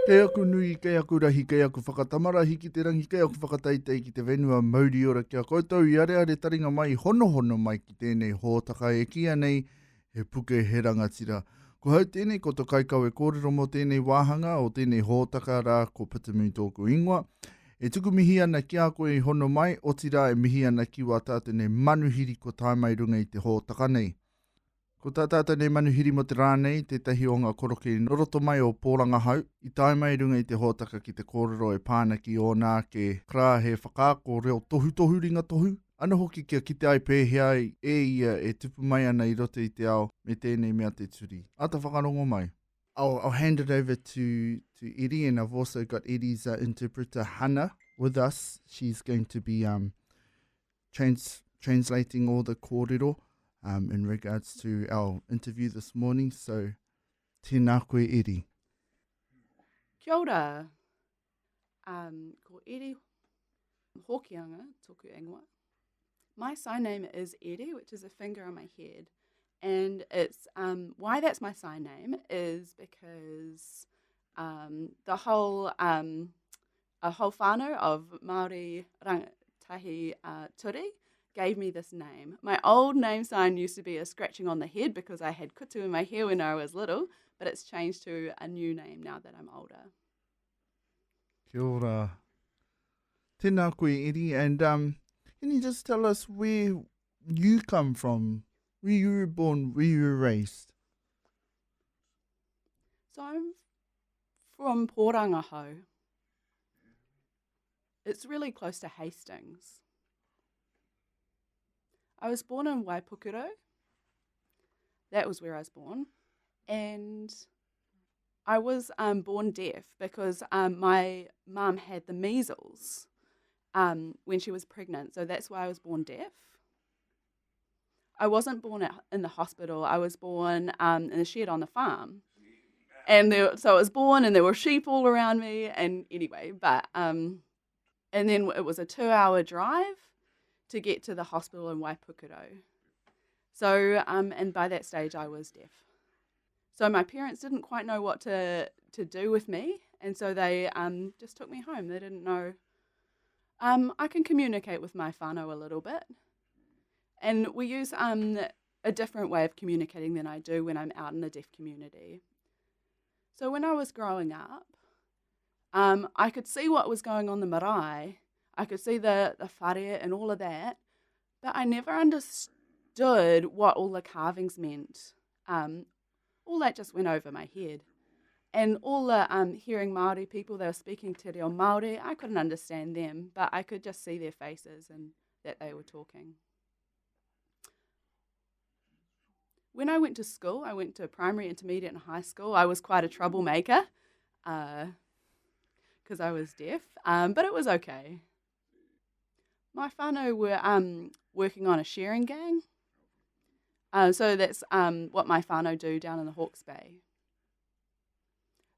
Kei aku nui, kei aku rahi, kei aku whakatamarahi ki te rangi, kei aku whakataitei ki te whenua mauri ora kia koutou i are taringa mai, hono mai ki tēnei hōtaka e kia nei he puke he rangatira. Ko hau tēnei ko tō kaikau e kōrero mō tēnei wāhanga o tēnei hōtaka rā ko Pita Moon tōku ingoa. E tuku mihi ana ki a koe i hono mai, o tira e mihi ana ki wā tātene manuhiri ko tāi mai runga i te hōtaka nei. Ko tātane manuhiri mo te rānei, tētahi o ngā koroke i noroto mai o pōranga hau, i tāi mai runga i te hōtaka ki te kōrero e pānaki o nā ke krā he whakaako reo tohu ringa tohu. Ana hoki kia kite ai pēhea e ia e tupu mai ana i roto i te ao me tēnei mea te turi. Ata whakarongo mai. I'll hand it over to Eddie, and I've also got Eddie's interpreter Hannah with us. She's going to be translating all the kōrero. In regards to our interview this morning. So, tēnā koe Eddie. Kia ora. Ko Eddie Hokianga, tōku ingoa. My sign name is Eddie, which is a finger on my head. And it's why that's my sign name is because the whole whānau of Māori rangatahi turi gave me this name. My old name sign used to be a scratching on the head because I had kutu in my hair when I was little, but it's changed to a new name now that I'm older. Kia ora. Tēnā koe Eddie, and can you just tell us where you come from, where you were born, where you were raised? So I'm from Pōrangahau. It's really close to Hastings. I was born in Waipukuro. That was where I was born. And I was born deaf because my mum had the measles when she was pregnant. So that's why I was born deaf. I wasn't born in the hospital. I was born in a shed on the farm. And so I was born and there were sheep all around me. And anyway, and then it was a 2-hour drive to get to the hospital in Waipukuro. So, and by that stage I was deaf. So my parents didn't quite know what to do with me, and so they just took me home. They didn't know. I can communicate with my whānau a little bit, and we use a different way of communicating than I do when I'm out in the deaf community. So when I was growing up, I could see what was going on in the marae. I could see the whare and all of that, but I never understood what all the carvings meant. All that just went over my head. And all the hearing Māori people, they were speaking te reo Māori, I couldn't understand them, but I could just see their faces and that they were talking. When I went to school, I went to primary, intermediate and high school, I was quite a troublemaker because I was deaf, but it was okay. My whānau were working on a shearing gang. So that's what my whānau do down in the Hawke's Bay.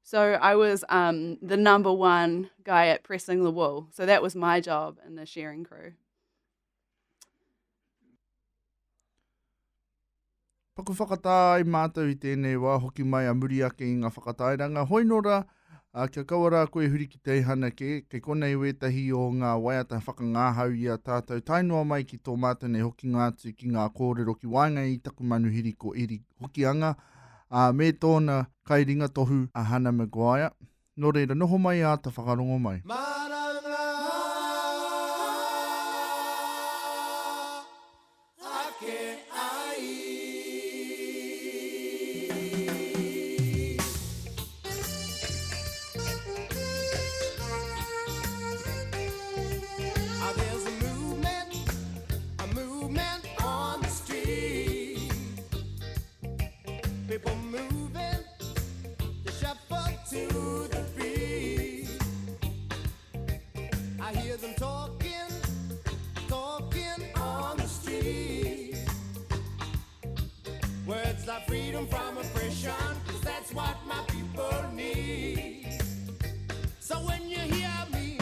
So I was the number one guy at pressing the wool. So that was my job in the shearing crew. Paku whakatāi mātou I tēnei wā hoki mai a muri ake I ngā whakatairanga. Hoi nora, kia kaua koe huri ki te Hanake, kei konei wētahi o ngā waiata whakangāhau I a tātou. Tainoa mai ki tō mātou nei hoki ngātu ki ngā kōrero ki Whangarei I taku manuhiri ko Eddie Hokianga. Me tōna kairinga tohu a Hannah Maguire. Nō reira, noho mai a ta whakarongo mai. People moving, they shuffle to the beat. I hear them talking on the street. Words like freedom from oppression, 'cause that's what my people need. So when you hear me,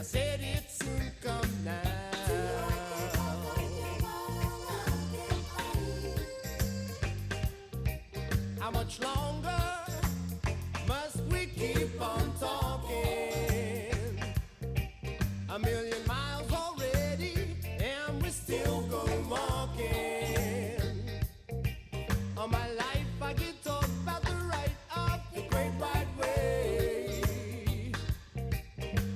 I said it soon come. great white way.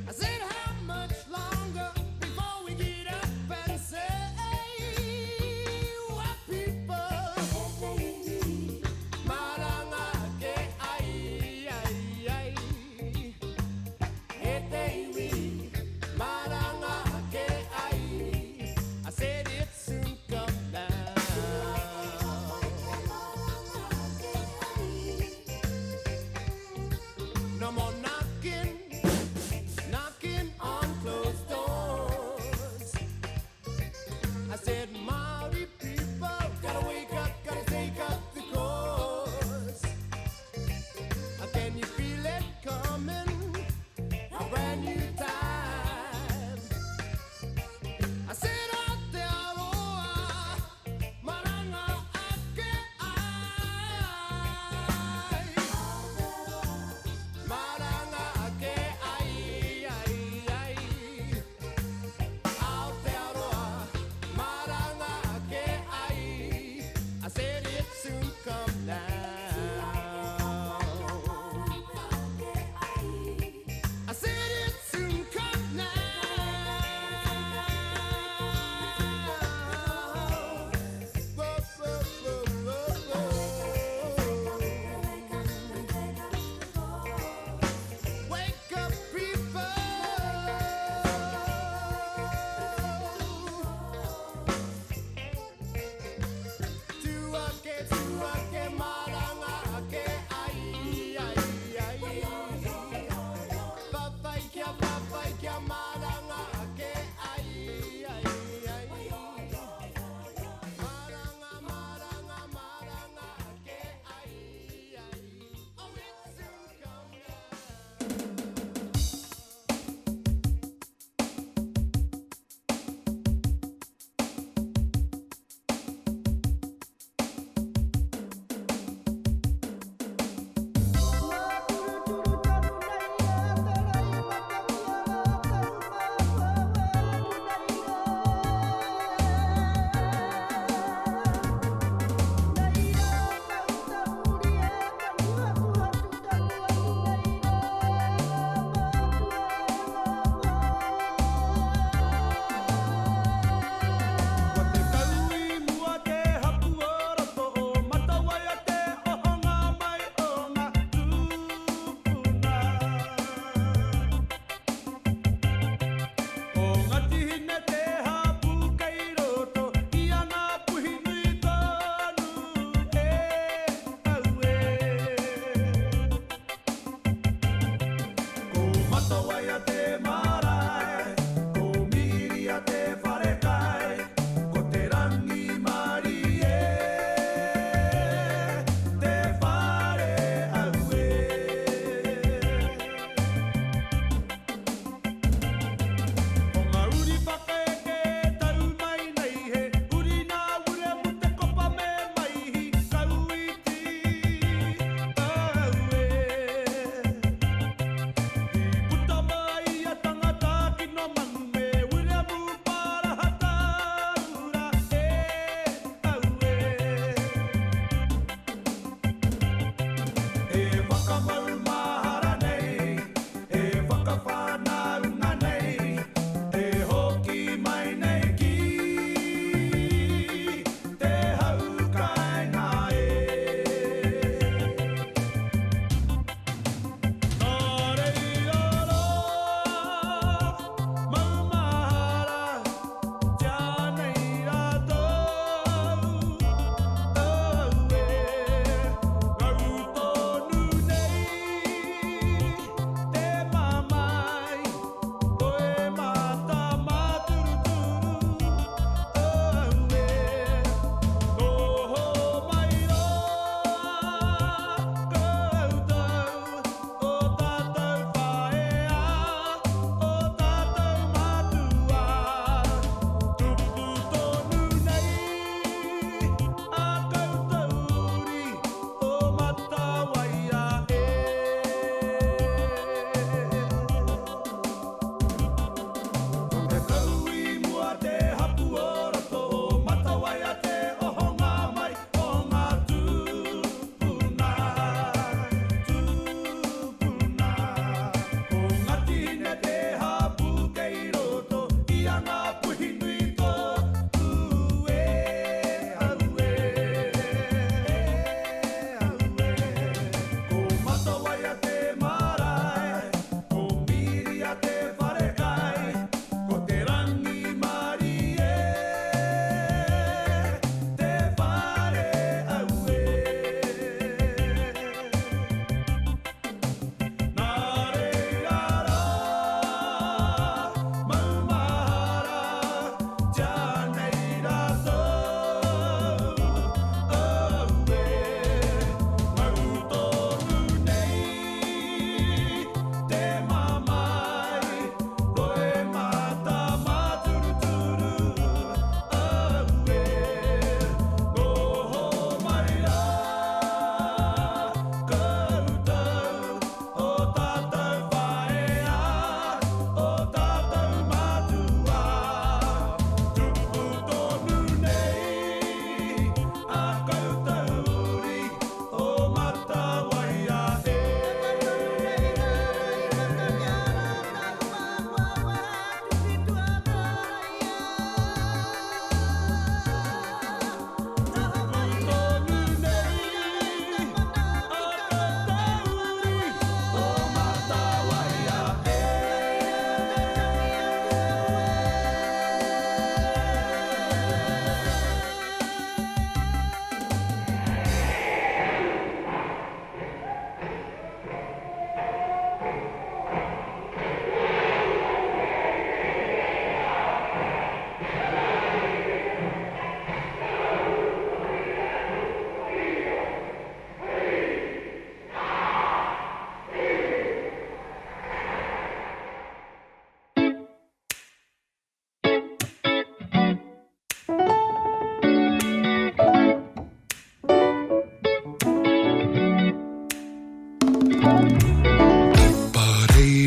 I said, how much longer before we get up and say, what people? Marangake, ai, ai, ai. Etewi, marangake, ai. I said it soon come down.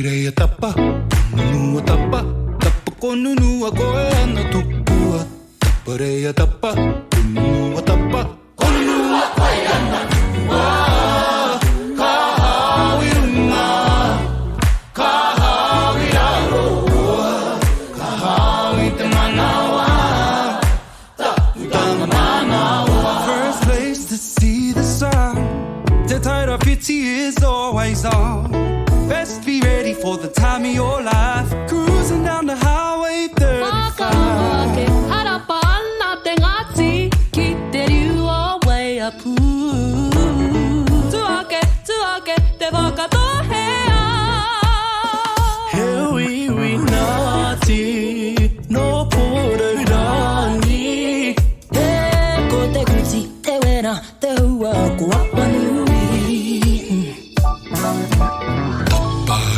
Reire tapa, konunua tapa, tapa konunua koe ana tukua. Tapa reia tapa, konunua tapa, konunua koe ana tukua. Ka hawi runga, ka hawi aroa, ka hawi te manawa, tapu tanga manawa. First place to see the sun, te taira piti is always on. Best be ready for the time of your life. Cruising down the highway 35. Harapana te ngati, ki te riua way up. Tuake, te whakatohea. He wi ngati, no pororani. He ko te kuti, te wera, te hua ko apanui.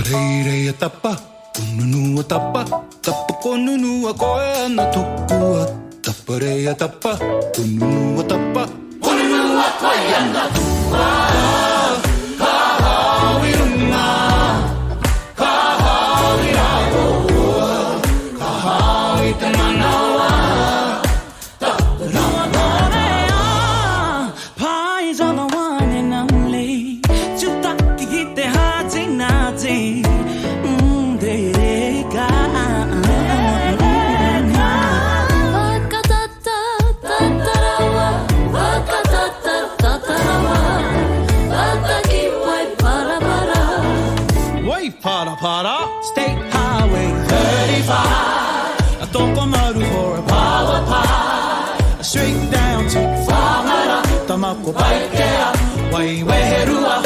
Reire tapa, konunua tapa, tapa konunua koe ana tukua. Tapa reia tapa, konunua tapa, konunua koe ana tukua. Ka hawi runga, ka hawi aroa, ka hawi te manawa, tapu tanga manawa. Pies on the one and only. Chutaki hite hati nati. Para, State Highway 35. A tokomaru for a power pie. Straight down to Whangarei. Tamako baikea, waiweherua.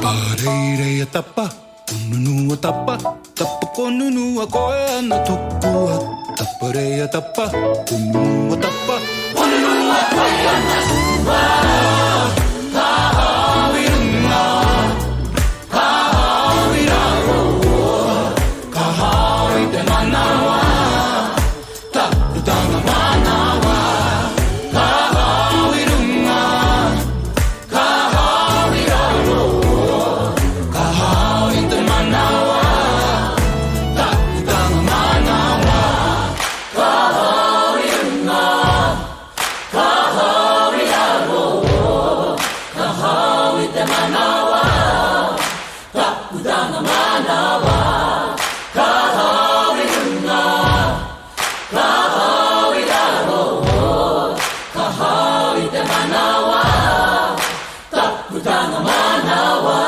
Pareire tapa, konunua tapa, tapa konunua koe ana tukua. Tapa reia tapa, konunua tapa, konunua koe ana tukua. Ka hawi runga, ka hawi aroa, ka hawi te manawa, tapu tanga manawa. Ka hawi runga, ka hawi aroa, ka hawi te manawa, tapu tanga manawa. Ka hawi runga, ka hawi aroa, ka hawi te manawa, tapu tanga manawa. Ka hawi runga, ka hawi aroa, ka hawi te manawa, tapu tanga manawa.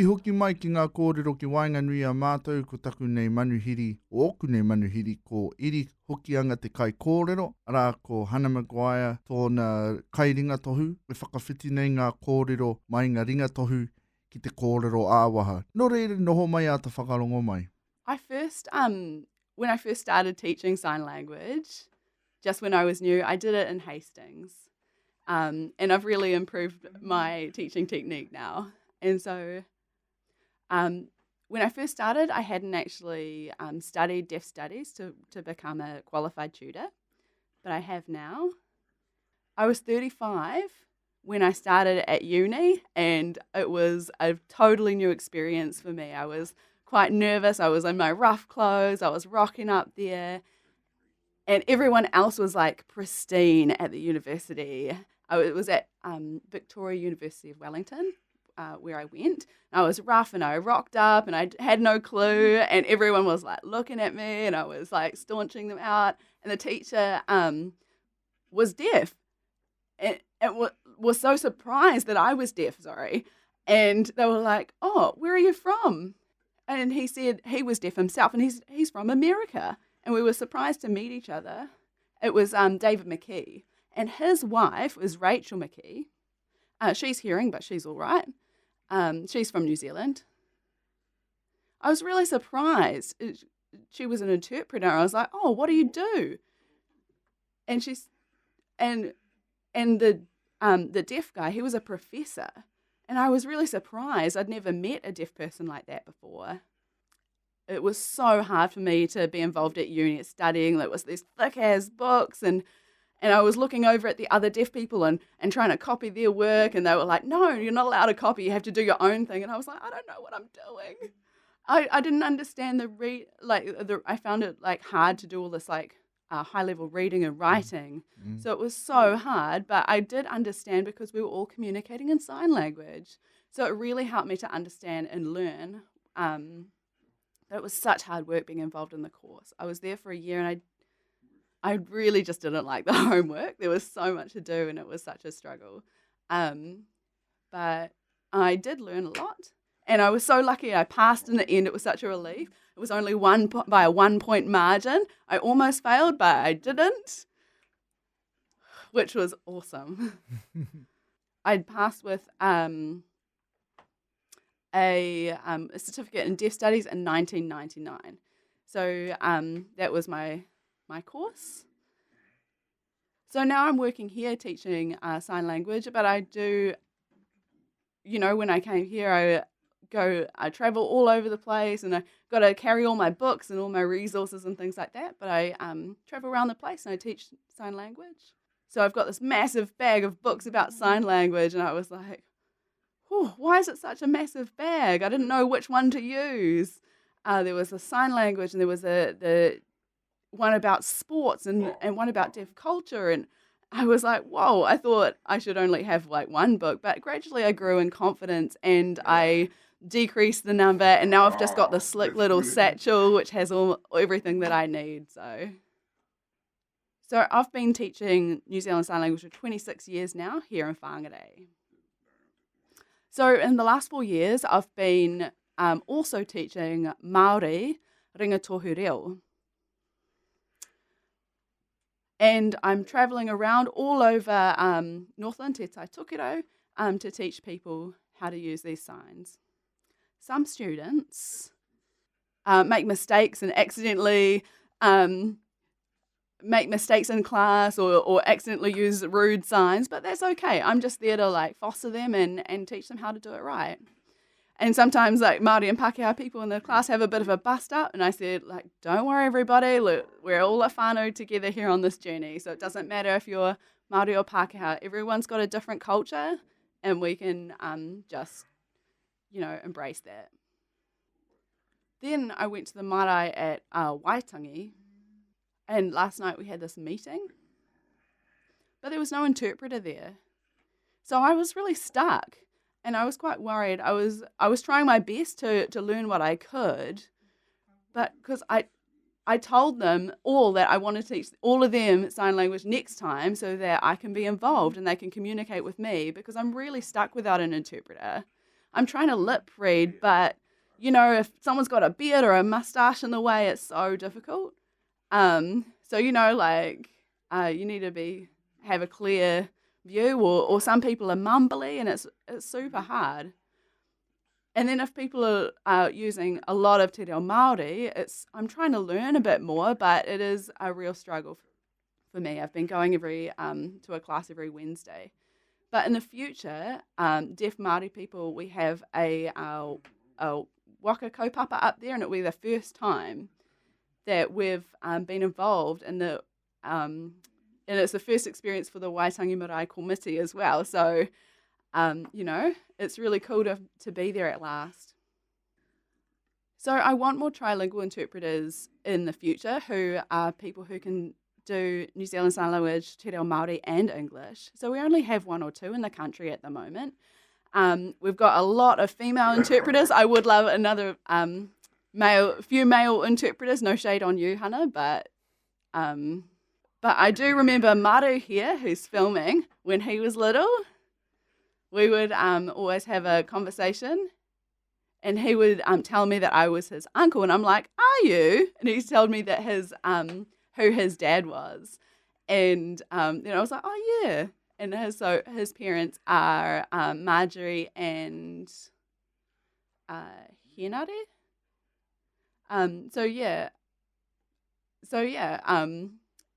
Hoki mai ki ngā kōrero ki Wainganui a mātou ko taku nei manuhiri, o oku nei manuhiri ko iri Hokianga te kai kōrero, arā ko Hana Maguire tōna kai ringa tohu, e whakawhiti nei ngā kōrero mai ngā ringa tohu ki te kōrero āwaha. Nō reire noho mai a te whakarongo mai. I first, when I first started teaching sign language, just when I was new, I did it in Hastings. And I've really improved my teaching technique now. And so when I first started, I hadn't actually studied deaf studies to become a qualified tutor, but I have now. I was 35 when I started at uni, and it was a totally new experience for me. I was quite nervous. I was in my rough clothes. I was rocking up there, and everyone else was like pristine at the university. It was at Victoria University of Wellington, where I went. I was rough and I rocked up and I had no clue, and everyone was like looking at me, and I was like staunching them out, and the teacher was deaf and was so surprised that I was deaf, and they were like, "Oh, where are you from?" And he said he was deaf himself, and he's from America, and we were surprised to meet each other. It was David McKee, and his wife was Rachel McKee. She's hearing, but she's all right. She's from New Zealand. I was really surprised. She was an interpreter. I was like, "Oh, what do you do?" And she's and the deaf guy, he was a professor, And I was really surprised. I'd never met a deaf person like that before. It was so hard for me to be involved at uni studying. There was these thick-ass books, and I was looking over at the other deaf people and trying to copy their work, and they were like, no, you're not allowed to copy. You have to do your own thing. And I was like, I don't know what I'm doing. I didn't understand I found it like hard to do all this like high-level reading and writing. So it was so hard, but I did understand because we were all communicating in sign language. So it really helped me to understand and learn. But it was such hard work being involved in the course. I was there for a year, and I really just didn't like the homework. There was so much to do, and it was such a struggle. But I did learn a lot, and I was so lucky I passed in the end. It was such a relief. It was only by a 1-point margin. I almost failed, but I didn't, which was awesome. I'd passed with a certificate in deaf studies in 1999. So that was my course. So now I'm working here teaching sign language, but I do, when I came here, I travel all over the place, and I got to carry all my books and all my resources and things like that, but I travel around the place and I teach sign language. So I've got this massive bag of books about sign language, and I was like, why is it such a massive bag? I didn't know which one to use. There was the sign language, and there was the one about sports and one about deaf culture, and I was like, whoa, I thought I should only have like one book, but gradually I grew in confidence and I decreased the number, and now I've just got this slick little satchel which has everything that I need. So I've been teaching New Zealand Sign Language for 26 years now here in Whangarei. So in the last 4 years, I've been also teaching Māori Rangikoīānake reo. And I'm travelling around all over Northland, Te Tai Tokiro, to teach people how to use these signs. Some students make mistakes and accidentally make mistakes in class or accidentally use rude signs, but that's okay. I'm just there to like foster them and teach them how to do it right. And sometimes like Māori and Pākehā people in the class have a bit of a bust up, and I said, like, don't worry everybody, look, we're all a whānau together here on this journey, so it doesn't matter if you're Māori or Pākehā, everyone's got a different culture, and we can just, embrace that. Then I went to the marae at Waitangi, and last night we had this meeting, but there was no interpreter there. So I was really stuck, and I was quite worried. I was trying my best to learn what I could, but because I told them all that I want to teach all of them sign language next time so that I can be involved and they can communicate with me, because I'm really stuck without an interpreter. I'm trying to lip read, but, if someone's got a beard or a mustache in the way, it's so difficult. So, you need to have a clear view, or some people are mumbly, and it's super hard. And then if people are using a lot of te reo Māori, I'm trying to learn a bit more, but it is a real struggle for me. I've been going to a class every Wednesday. But in the future, deaf Māori people, we have a waka kaupapa up there, and it'll be the first time that we've been involved in the and it's the first experience for the Waitangi Marae Committee as well. So, it's really cool to be there at last. So I want more trilingual interpreters in the future who are people who can do New Zealand Sign Language, te reo Māori and English. So we only have 1 or 2 in the country at the moment. We've got a lot of female interpreters. I would love another few male interpreters. No shade on you, Hannah, but I do remember Maru here, who's filming, when he was little. We would always have a conversation, and he would tell me that I was his uncle, and I'm like, "Are you?" And he told me that who his dad was, and then I was like, "Oh yeah." And his parents are Marjorie and Hinare.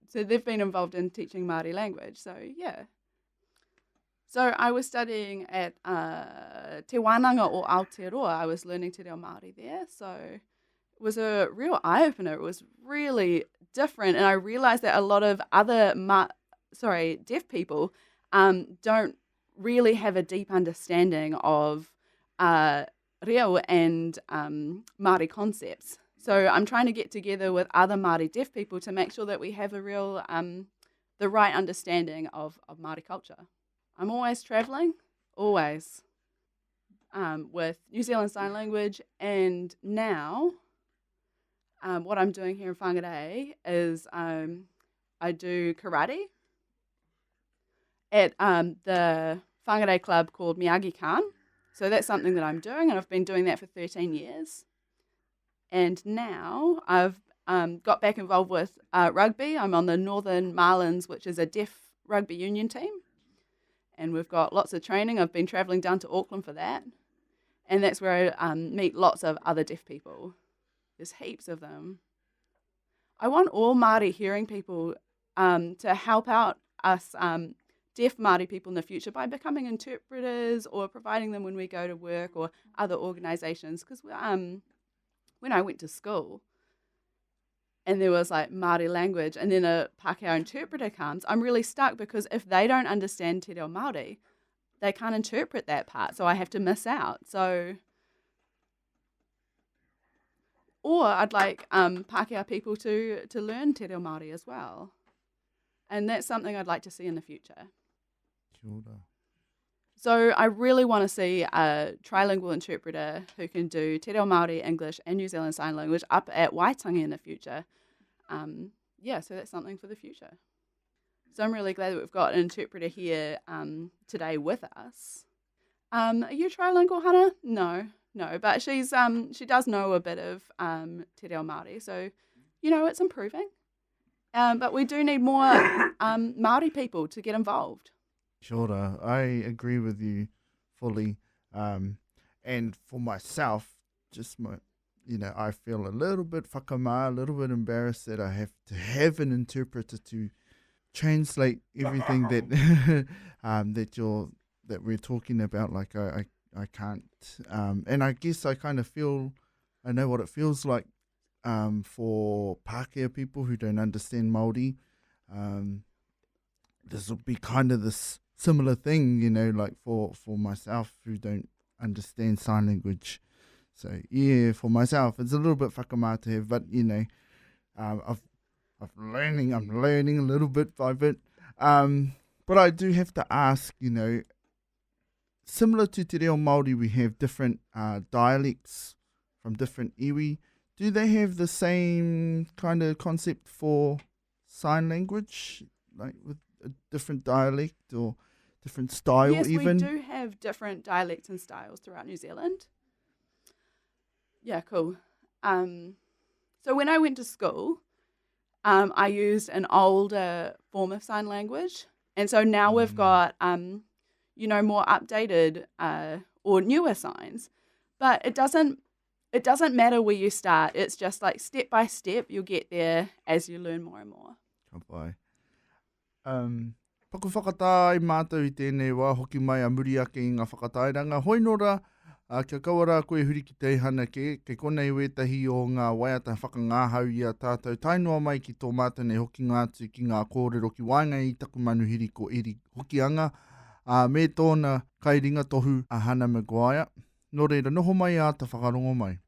So they've been involved in teaching Māori language. So So I was studying at Te Wānanga or Aotearoa. I was learning te reo Māori there. So it was a real eye-opener. It was really different. And I realised that a lot of other deaf people don't really have a deep understanding of reo and Māori concepts. So I'm trying to get together with other Māori deaf people to make sure that we have a real, the right understanding of Māori culture. I'm always travelling, always, with New Zealand Sign Language, and now what I'm doing here in Whangarei is I do karate at the Whangarei club called Miyagi-kan. So that's something that I'm doing, and I've been doing that for 13 years. And now I've got back involved with rugby. I'm on the Northern Marlins, which is a deaf rugby union team. And we've got lots of training. I've been travelling down to Auckland for that. And that's where I meet lots of other deaf people. There's heaps of them. I want all Māori hearing people to help out us deaf Māori people in the future by becoming interpreters or providing them when we go to work or other organisations. Because when I went to school and there was like Māori language and then a Pākehā interpreter comes, I'm really stuck because if they don't understand te reo Māori, they can't interpret that part, so I have to miss out. Or I'd like Pākehā people to learn te reo Māori as well. And that's something I'd like to see in the future. Kia ora. So I really want to see a trilingual interpreter who can do te reo Māori, English and New Zealand Sign Language up at Waitangi in the future. So that's something for the future. So I'm really glad that we've got an interpreter here today with us. Are you trilingual, Hannah? No, but she does know a bit of te reo Māori, so it's improving. But we do need more Māori people to get involved. Sure, I agree with you fully. And for myself, I feel a little bit whakamā, a little bit embarrassed that I have to have an interpreter to translate everything that that we're talking about. Like I can't, and I guess I kind of feel, I know what it feels like for Pākehā people who don't understand Māori. This will be kind of this similar thing, like for myself who don't understand sign language. So yeah, for myself, it's a little bit whakamā to have, but I'm learning a little bit by bit. But I do have to ask, similar to te reo Māori, we have different dialects from different iwi. Do they have the same kind of concept for sign language, like with a different dialect or different style? Yes, even? we do have different dialects and styles throughout New Zealand. Yeah, cool. So when I went to school, I used an older form of sign language. And so now we've got, more updated or newer signs. But it doesn't matter where you start. It's just like step by step, you'll get there as you learn more and more. Ka pai. Paku whakatāi mātou I tēnei wā hoki mai a muri ake I ngā whakatairanga. Hoi nora, kia kaua koe huri ki teihana ke konei wētahi o ngā waiata whakangāhau I a tātou. Tainua mai ki tō mātou nei hoki ngātu ki ngā kōrero ki waingai I taku manuhiri ko iri Hokianga. Me tōna kairinga tohu a Hana Maguire. Nō reira, noho mai a ta whakarongo mai.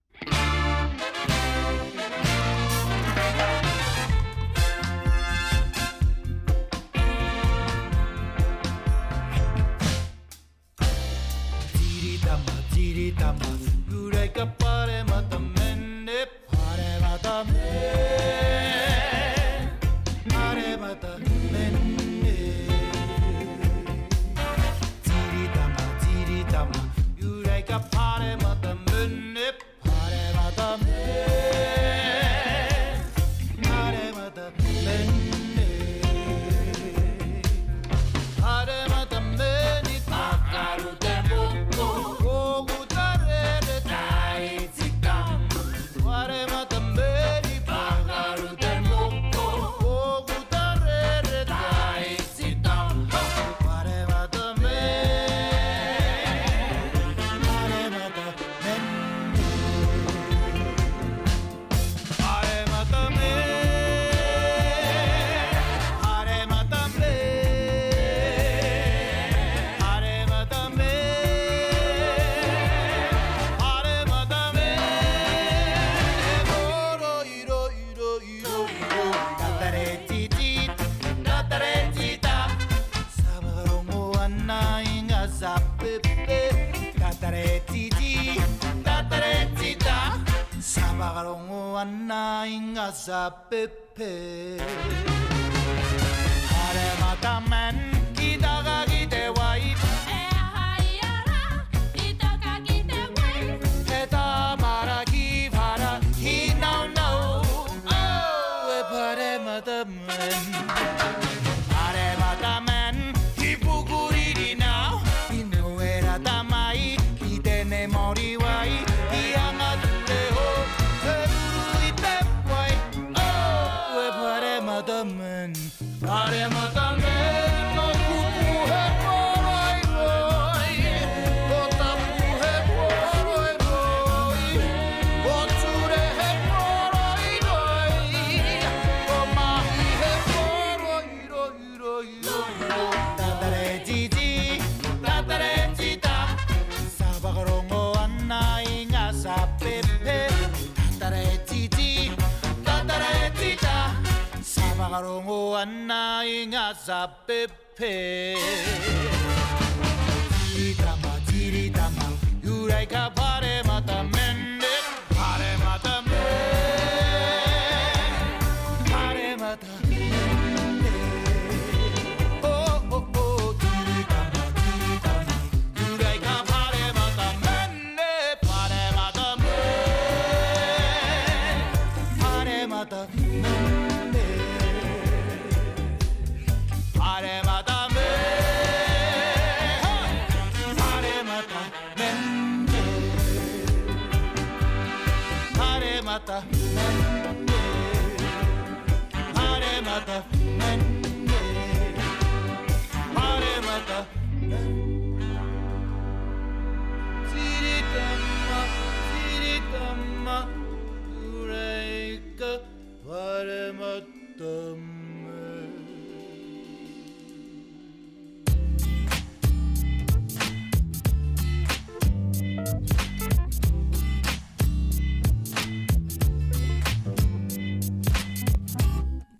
ana inga sa pepe Hare mata man kita ga kite wai Mara ki vara he no no oh pare mata man he pukuriri now inu era tamai kitene mori wai iangate ho terui te wai oh pare mata man no kupu he boy boy botapu he boy Sabarongo ana inga sa pepe Tiri tama Yurai ka pare mata mende Pare mata mende Pare mata mende Oh oh oh Tiri tama Yurai ka pare mata mende Pare mata mende Pare mata mende Pare mata mata mende Hare mata mende Hare mata Tiritama Ureika Hare mata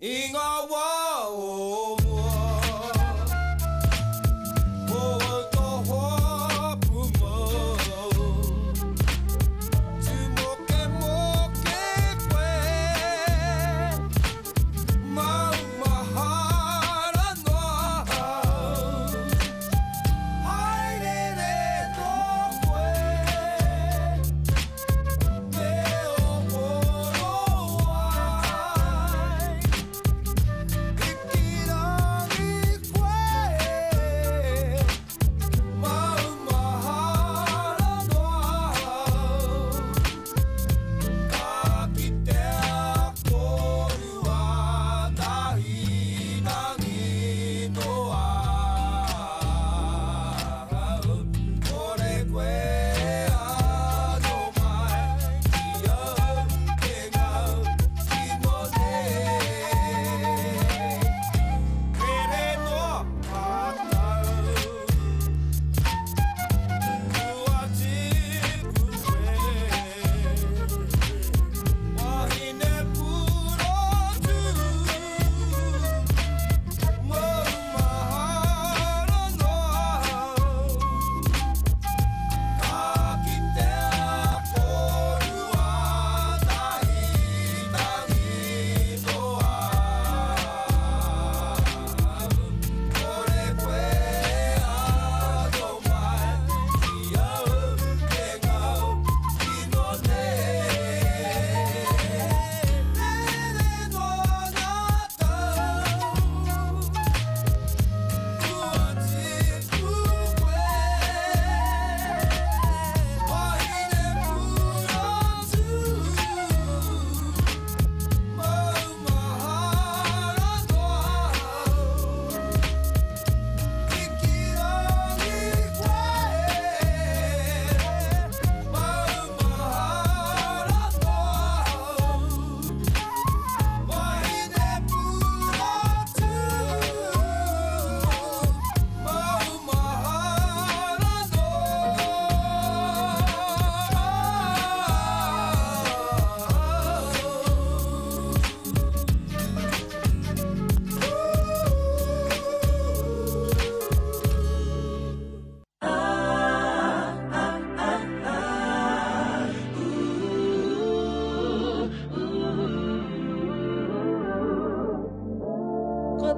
Inga wa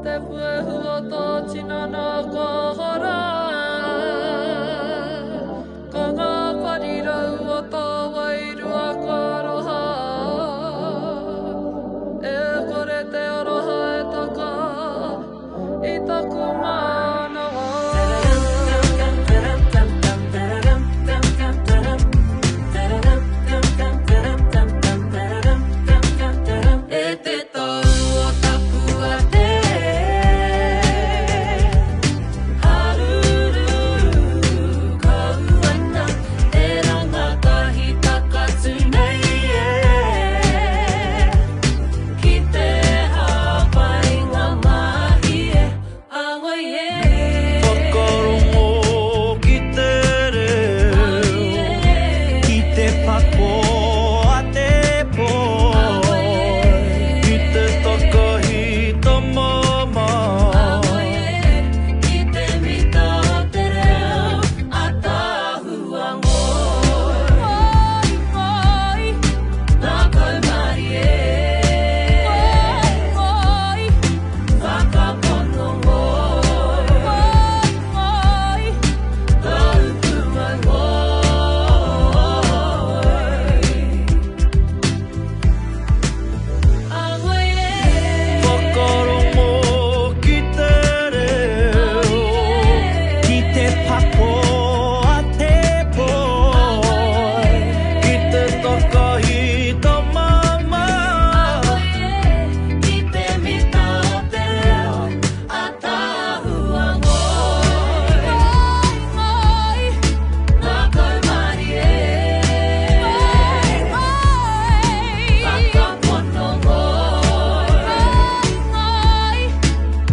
te puehua tō tinana ka hara. Ka ngā parirau o tō wairua ka roha. E kore te aroha e taka i taku manawa. E te tau o taku a te haruru kauana e rangatahi takatu nei e ki te hapainga mahi e awai e Whakarongo ki te reo, ki te pako a te poi, ki te takahita mama. ki te mita o te reo a tāhua ngoi. Nā kaumari e whakapono ngoi. Ka upu mai ngoi. Awai e Whakarongo ki te reo, ki te pako a te poi, ki te takahita mama. ki te mita o te reo a tāhua ngoi. Nā kaumari e whakapono ngoi.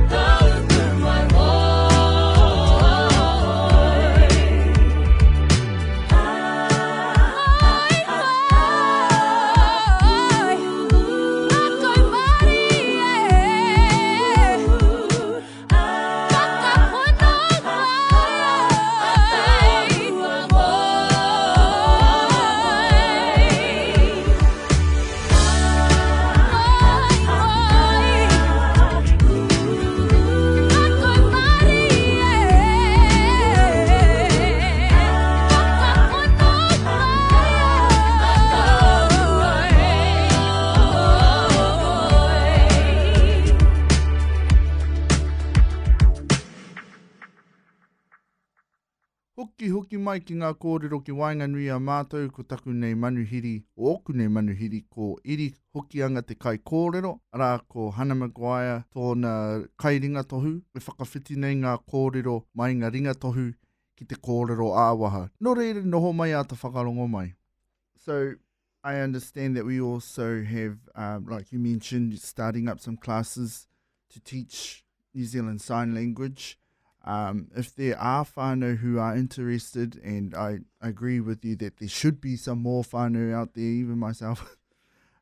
Ka upu mai Hoki mai ki ngā kōrero ki Wainganui a mātou ko taku nei manuhiri, o oku nei manuhiri ko iri Hokianga te kai kōrero, arā ko Hana Maguire tōna kai ringa tohu, e whakawhiti nei ngā kōrero mai ngā ringa tohu ki te kōrero āwaha. Nō reira noho mai a te whakarongo mai. So, I understand that we also have, like you mentioned, starting up some classes to teach New Zealand Sign Language. If there are whānau who are interested, and I agree with you that there should be some more whānau out there, even myself,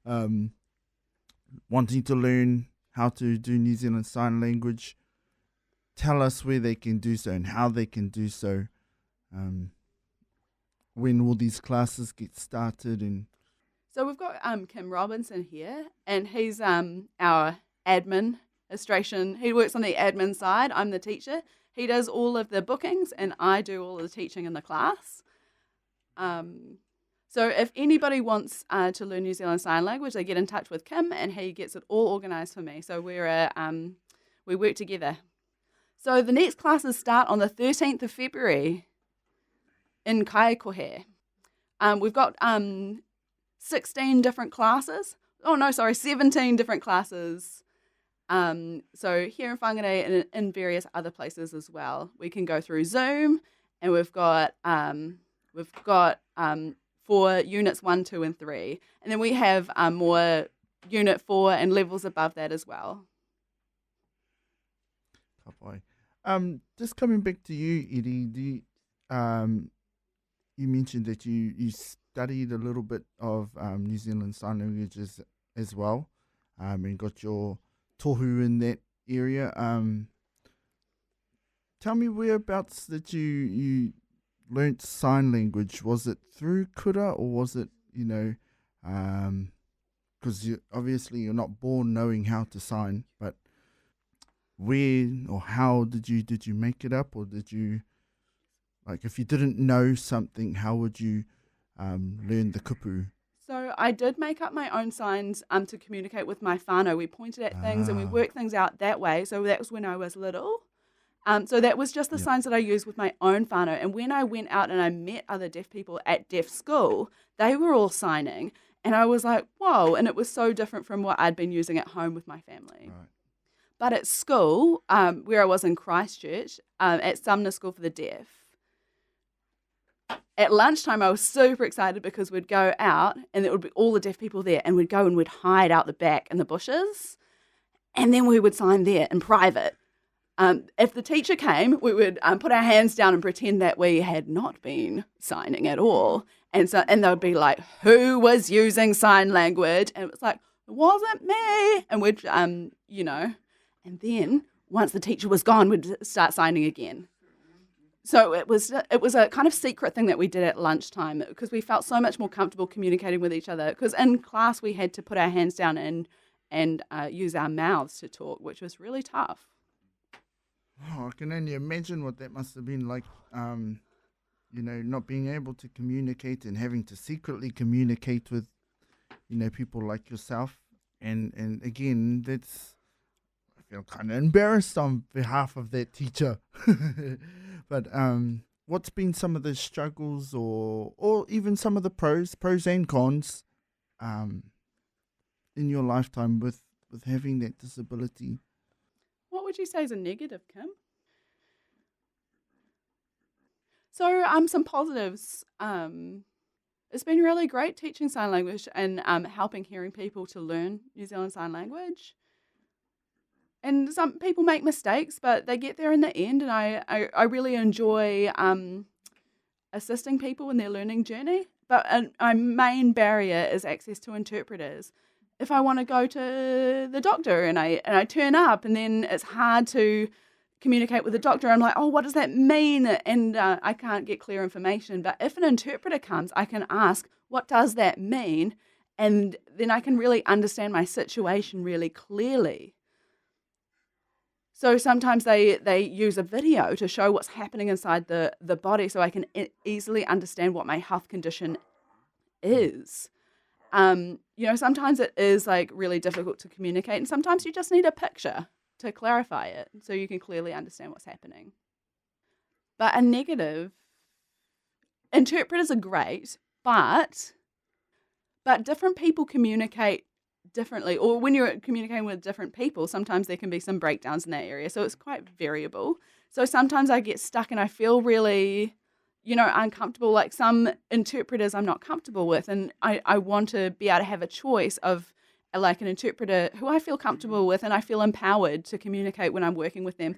wanting to learn how to do New Zealand Sign Language, tell us where they can do so and how they can do so. When will these classes get started? And So we've got Kim Robinson here, and he's our administration. He works on the admin side. I'm the teacher. He does all of the bookings, and I do all of the teaching in the class. So if anybody wants to learn New Zealand Sign Language, they get in touch with Kim, and he gets it all organised for me. So we work together. So the next classes start on the 13th of February in Kaikohe. We've got 17 different classes. So here in Whangarei and in various other places as well. We can go through Zoom, and we've got for units 1, 2, and 3, and then we have more unit 4 and levels above that as well. Kapai. Just coming back to you, Edie, you mentioned that you studied a little bit of New Zealand Sign Languages as well, and got your tohu in that area. Tell me whereabouts that you learnt sign language. Was it through kura, or was it, because obviously you're not born knowing how to sign, but where or how did you make it up, or did you, like, if you didn't know something, how would you learn the kupu? So I did make up my own signs to communicate with my whānau. We pointed at things and we worked things out that way. So that was when I was little. So that was just the signs that I used with my own whānau. And when I went out and I met other deaf people at deaf school, they were all signing. And I was like, whoa. And it was so different from what I'd been using at home with my family. Right. But at school, where I was in Christchurch, at Sumner School for the Deaf, at lunchtime I was super excited because we'd go out and there would be all the deaf people there, and we'd go and we'd hide out the back in the bushes, and then we would sign there in private. If the teacher came, we would put our hands down and pretend that we had not been signing at all. And they would be like, who was using sign language? And it was like, it wasn't me. And we'd, and then once the teacher was gone, we'd start signing again. So it was a kind of secret thing that we did at lunchtime because we felt so much more comfortable communicating with each other. Because in class we had to put our hands down and use our mouths to talk, which was really tough. Oh, I can only imagine what that must have been like, not being able to communicate and having to secretly communicate with, people like yourself. And again, I feel kind of embarrassed on behalf of that teacher. But what's been some of the struggles or even some of the pros and cons in your lifetime with having that disability? What would you say is a negative, Kim? So some positives. It's been really great teaching sign language and helping hearing people to learn New Zealand Sign Language. And some people make mistakes, but they get there in the end, and I really enjoy assisting people in their learning journey. But my main barrier is access to interpreters. If I want to go to the doctor and I turn up and then it's hard to communicate with the doctor, I'm like, oh, what does that mean? And I can't get clear information. But if an interpreter comes, I can ask, what does that mean? And then I can really understand my situation really clearly. So sometimes they use a video to show what's happening inside the body so I can easily understand what my health condition is. Sometimes it is like really difficult to communicate, and sometimes you just need a picture to clarify it so you can clearly understand what's happening. But a negative, interpreters are great, but different people communicate differently, or when you're communicating with different people, sometimes there can be some breakdowns in that area. So it's quite variable. So sometimes I get stuck and I feel really, uncomfortable. Like some interpreters I'm not comfortable with, and I want to be able to have a choice of like an interpreter who I feel comfortable with and I feel empowered to communicate when I'm working with them.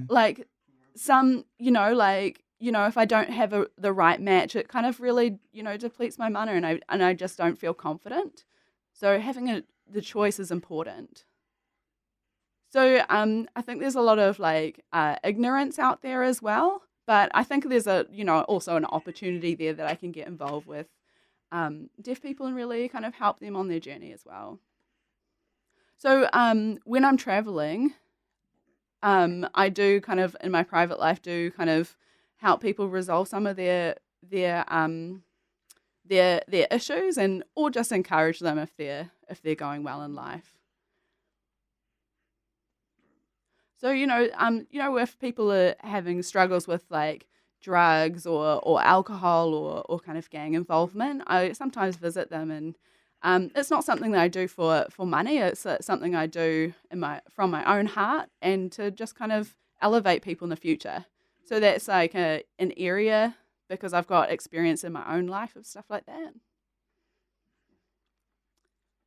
Like some, if I don't have the right match, it kind of really, depletes my mana and I just don't feel confident. So having the choice is important. So I think there's a lot of ignorance out there as well, but I think there's also an opportunity there that I can get involved with deaf people and really kind of help them on their journey as well. So when I'm traveling, I do kind of in my private life help people resolve some of their issues or just encourage them if they're going well in life. So if people are having struggles with like drugs or alcohol or kind of gang involvement, I sometimes visit them, and it's not something that I do for money. It's something I do from my own heart and to just kind of elevate people in the future. So that's like an area, because I've got experience in my own life of stuff like that.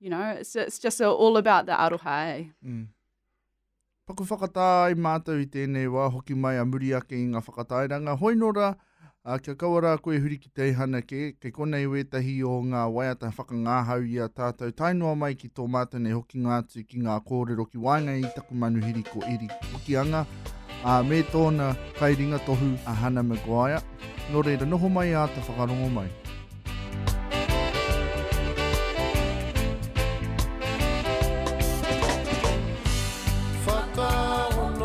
It's just all about the aroha. Paku whakatāi mātou I tēnei wā hoki mai a muri ake I ngā whakatairanga. Hoi nora, kia kawara koe huri ki te Hānake, kei konei wētahi o ngā waiata whakangāhau I a tātou. Tainoa mai ki tō mātou nei hoki ngātu ki ngā kōrero ki Whangarei I taku manuhiri ko iri Hokianga. Me tōna kairinga tohu a Hana Maguire. Nō reira, noho mai a ta whakarongo mai. Whakarongo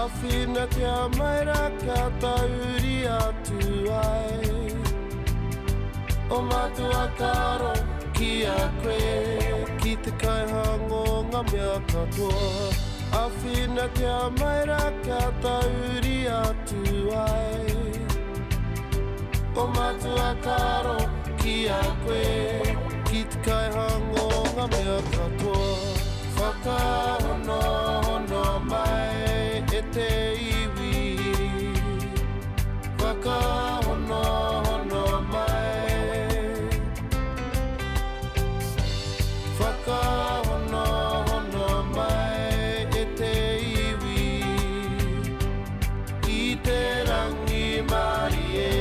Awhina kia maira kia tauri atu ai. O matua karo ki a koe, ki te kaihango ngā mea katoa. Awhina kia maira kia tauri atu ai. O matua karo ki a koe, ki te kaihango ngā mea katoa. Whakahono hono mai e te iwi. Whakahono hono mai. Whakahono hono mai e te iwi. I te rangi mai e.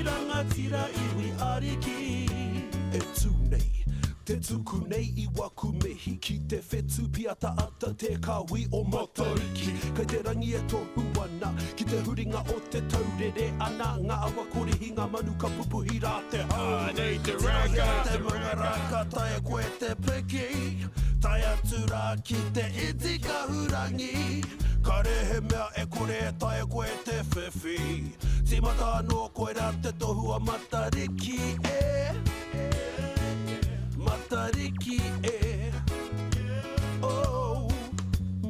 Rangatira iwi ariki e tūnei te tuku nei I waku mehi ki te whetu piata ata te kawi o matariki kei te rangi e tohu ana ki te huringa o te taurere ana ngā awa korihi ngā manu ka pupuhi rā te hau nei te ranga te mangaraka tae koe te piki tae atu rā ki te iti Kahungunu ka rehe mea e kore e tae koe te whiwhi Timata anō koe rā te tohua matariki Matariki Oh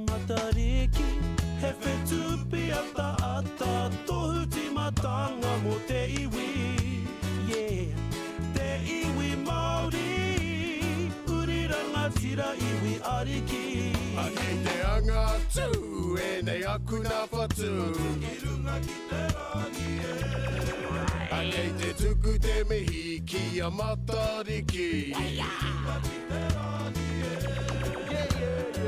Matariki he whetu piata ata tohu timatanga mo te iwi Te iwi Māori uri rangatira iwi ariki A ki te angatu e nei aku nā whatu I runga ki te rangi A kei te tuku te mihi ki a matariki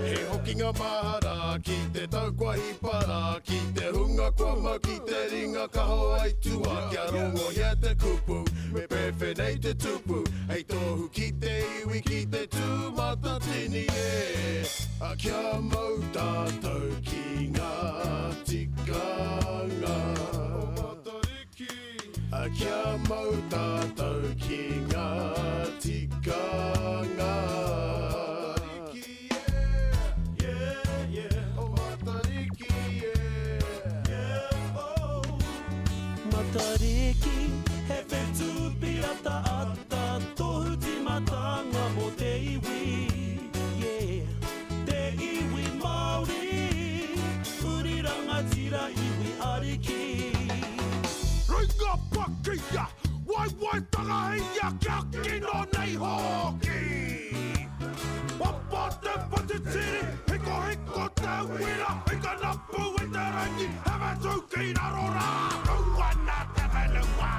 He hokinga mahara ki te taukwahi para Ki te hunga kwama ki te ringa kaho ai tua Kia rongo hea te kupu me pewhi nei te tupu Hei tohu ki te iwi ki te tūmata tini A kia mau tātou ki Ngāti Kahungunu A kia mau tātou ki Ngāti Kahungunu Matariki, he whetu piata ata tohu timatanga mo te iwi Te iwi Māori, uri rangatira iwi ariki Ringa pakia, wai tangahia kia kino nei hoki Wapa te patitiri, hiko te wira Hika napu i te rangi, hewe tuki narora Ruana te whenua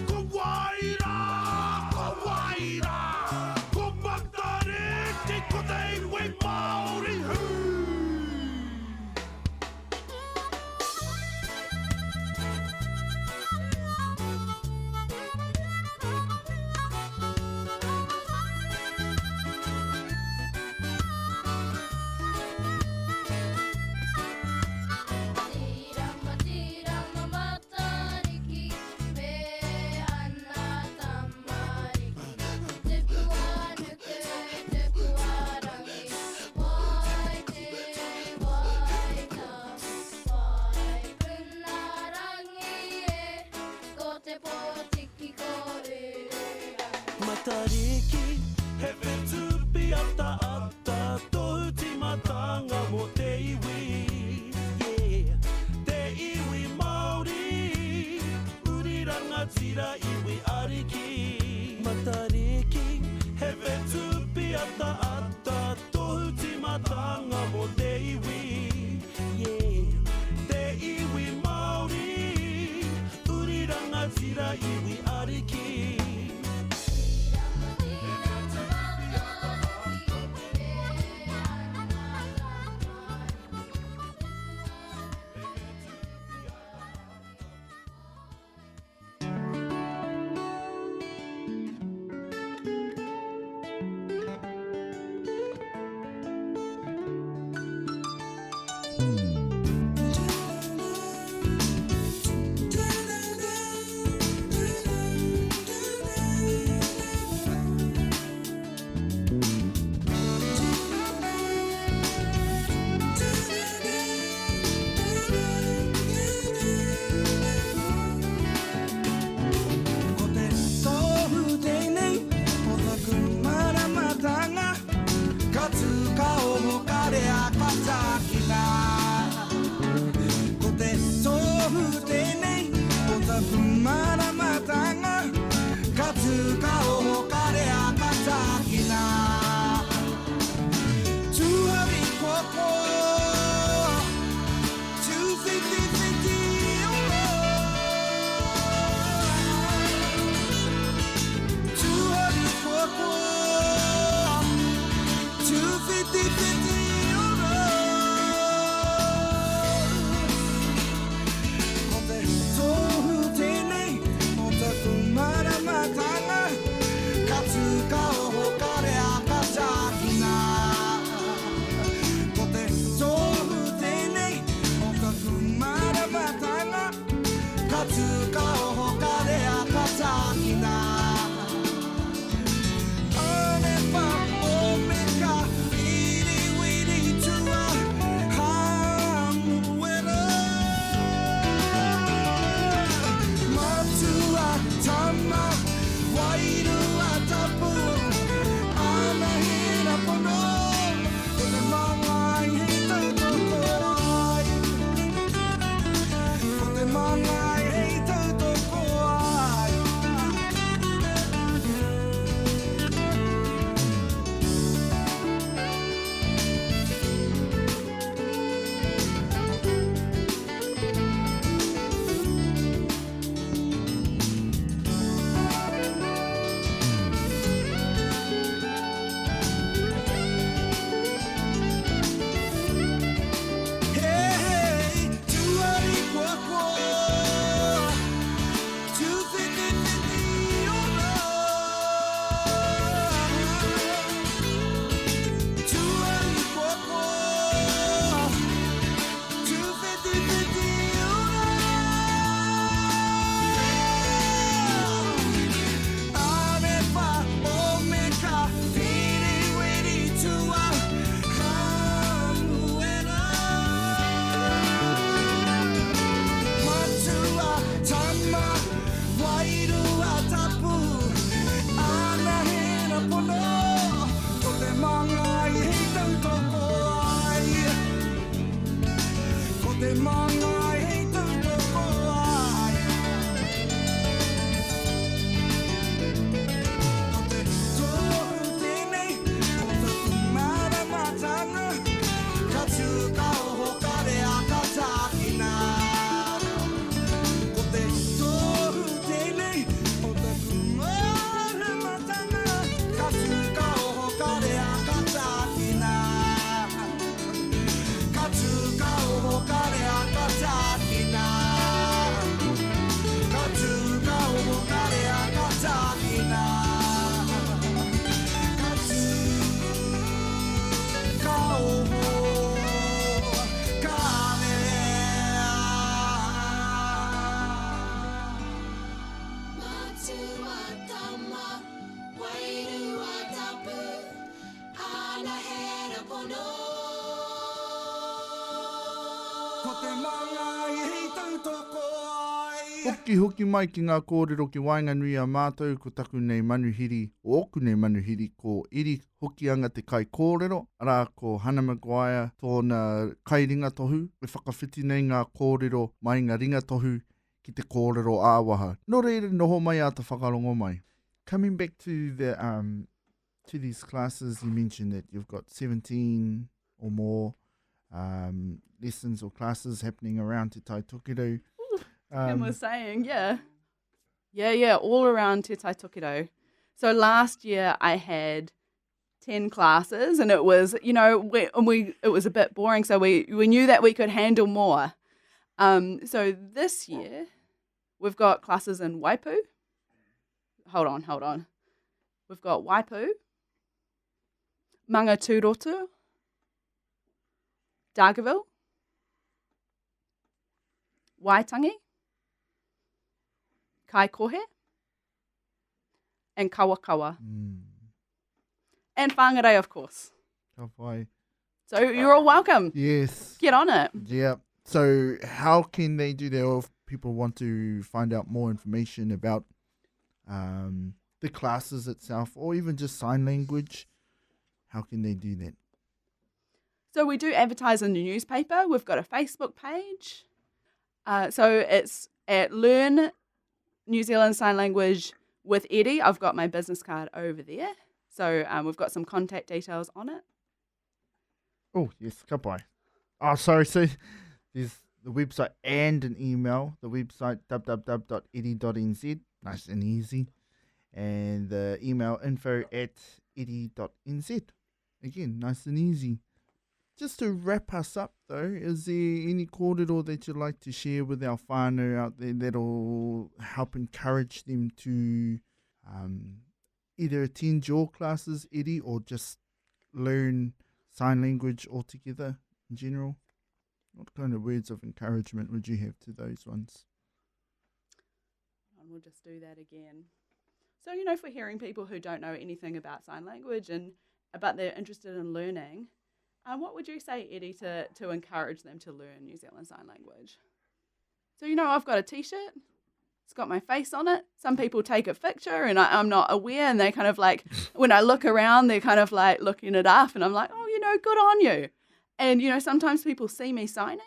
Ko waira, ko matariki, ko te iwi Māori hu. Matariki, he whetupi ata, tohu timatanga mo te iwi. Yeah, te iwi Māori, uri rangatira iwi ariki. Matariki, he whetupi ata, tohu timatanga mo te iwi. Yeah, te iwi Māori, uri rangatira iwi ariki. Hoki mai ki ngā kōrero ki Wainganui a mātou ko taku nei manuhiri, o oku nei manuhiri ko iri Hokianga te kai kōrero, ara ko Hana Maguire tōna kai ringa tohu, e whakawhiti nei ngā kōrero mai ngā ringa tohu ki te kōrero āwaha. Nō reira noho mai a te whakarongo mai. Coming back to the to these classes, you mentioned that you've got 17 or more lessons or classes happening around Te Tai Tokerau. Kim was saying, yeah, all around Te Tai Tokerau. So last year I had 10 classes, and it was, it was a bit boring, so we knew that we could handle more. So this year we've got classes in Waipu. Hold on. We've got Waipu, Mangaturotu, Dargaville, Waitangi, Kaikohe, and Kawakawa. And Whangarei, of course. Ka So you're all welcome. Yes. Get on it. Yeah. So how can they do that, or if people want to find out more information about the classes itself, or even just sign language, how can they do that? So we do advertise in the newspaper. We've got a Facebook page. So it's at Learn New Zealand Sign Language with Eddie. I've got my business card over there. So we've got some contact details on it. Oh, yes, ka pai. Oh, sorry. So there's the website and an email. The website, www.eddy.nz. Nice and easy. And the email, info@eddy.nz. Again, nice and easy. Just to wrap us up, though, is there any kōrero that you'd like to share with our whānau out there that'll help encourage them to either attend your classes, Eddie, or just learn sign language altogether in general? What kind of words of encouragement would you have to those ones? And we'll just do that again. So, for hearing people who don't know anything about sign language but they're interested in learning, what would you say, Eddie, to encourage them to learn New Zealand Sign Language? So, I've got a T-shirt. It's got my face on it. Some people take a picture and I'm not aware, and they kind of like, when I look around, they're kind of like looking it up, and I'm like, oh, good on you. And, sometimes people see me signing.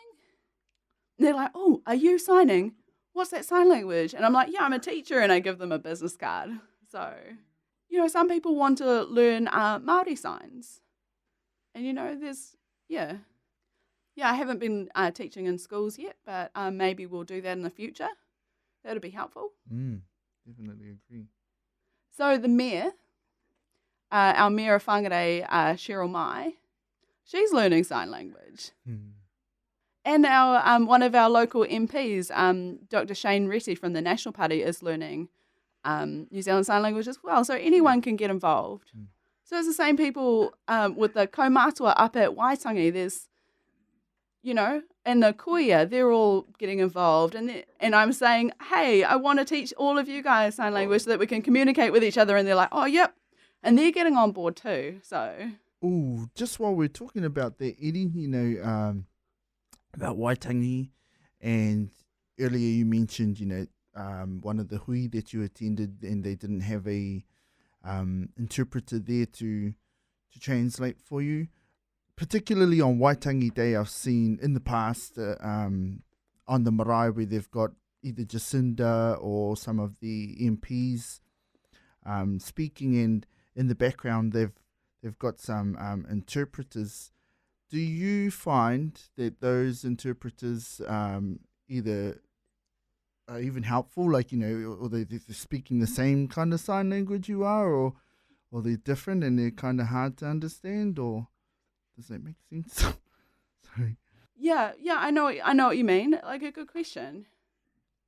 And they're like, oh, are you signing? What's that sign language? And I'm like, yeah, I'm a teacher, and I give them a business card. So, some people want to learn Māori signs. And, there's, I haven't been teaching in schools yet, but maybe we'll do that in the future. That'll be helpful. Definitely agree. So the mayor, our mayor of Whangarei, Cheryl Mai, she's learning sign language. And our one of our local MPs, Dr. Shane Reti from the National Party, is learning New Zealand Sign Language as well. So anyone can get involved. So it's the same people with the kaumātua up at Waitangi. There's, and the kuia, they're all getting involved. And I'm saying, hey, I want to teach all of you guys sign language so that we can communicate with each other. And they're like, oh, yep. And they're getting on board too. So. Oh, just while we're talking about that, Eddie, about Waitangi, and earlier you mentioned, one of the hui that you attended, and they didn't have a interpreter there to translate for you. Particularly on Waitangi Day, I've seen in the past on the marae where they've got either Jacinda or some of the MPs speaking, and in the background they've got some interpreters. Do you find that those interpreters either are even helpful, like, or they're speaking the same kind of sign language you are, or they're different and they're kind of hard to understand, or does that make sense? Sorry. Yeah, I know what you mean. Like, a good question.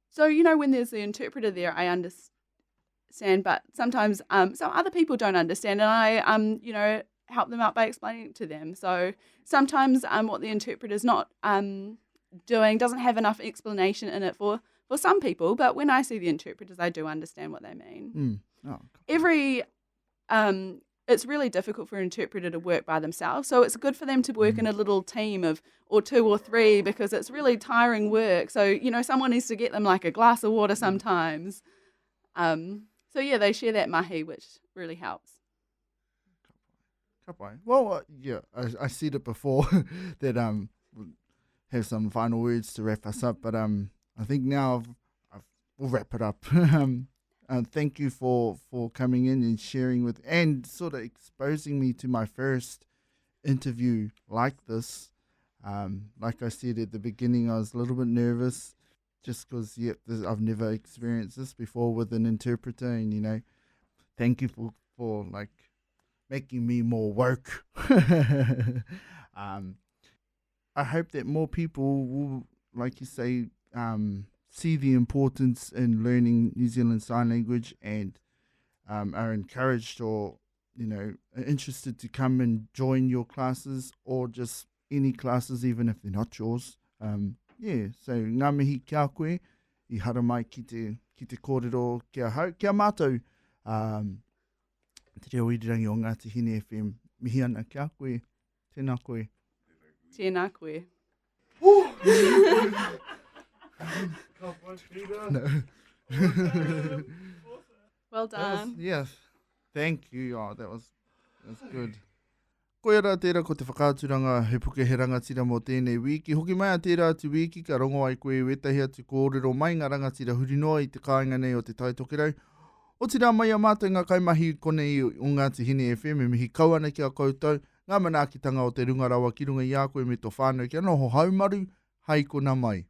So, when there's the interpreter there, I understand, but sometimes some other people don't understand, and I, help them out by explaining it to them. So sometimes what the interpreter's not doing doesn't have enough explanation in it for some people, but when I see the interpreters, I do understand what they mean. Oh. Every it's really difficult for an interpreter to work by themselves. So it's good for them to work in a little team of or 2 or 3 because it's really tiring work. So, someone needs to get them like a glass of water sometimes. So yeah, they share that mahi, which really helps. Well, I said it before that we'll have some final words to wrap us up, but I think now we'll wrap it up. Thank you for coming in and sharing with, and sort of exposing me to my first interview like this. Like I said at the beginning, I was a little bit nervous just because I've never experienced this before with an interpreter, and thank you for like making me more work. I hope that more people will, like you say, see the importance in learning New Zealand Sign Language and are encouraged or, interested to come and join your classes or just any classes, even if they're not yours. So ngā mihi kia koe, I hara mai ki te kōrero kia hau, kia mātou. Te reo irirangi o Ngāti Hine FM, mihi ana kia koe, tēnā koe. Tēnā koe. No. Well done. Yes, thank you. That was good. Koe ara tērā ko te whakāturanga He Puke He Rangatira mō tēnei wiki. Hoki mai a tērā atu wiki ka rongo ai koe wetahi atu kōrero mai ngā rangatira hurinoa I te kāinga nei o te taitokerau. O te rā mai a mātou ngā kaimahi konei o Ngāti Hine FM e mihi kauana ki a koutou. Ngā manaakitanga o te rungarawa ki runga I a koe me tō whānau kia noho haumaru, hei kona mai.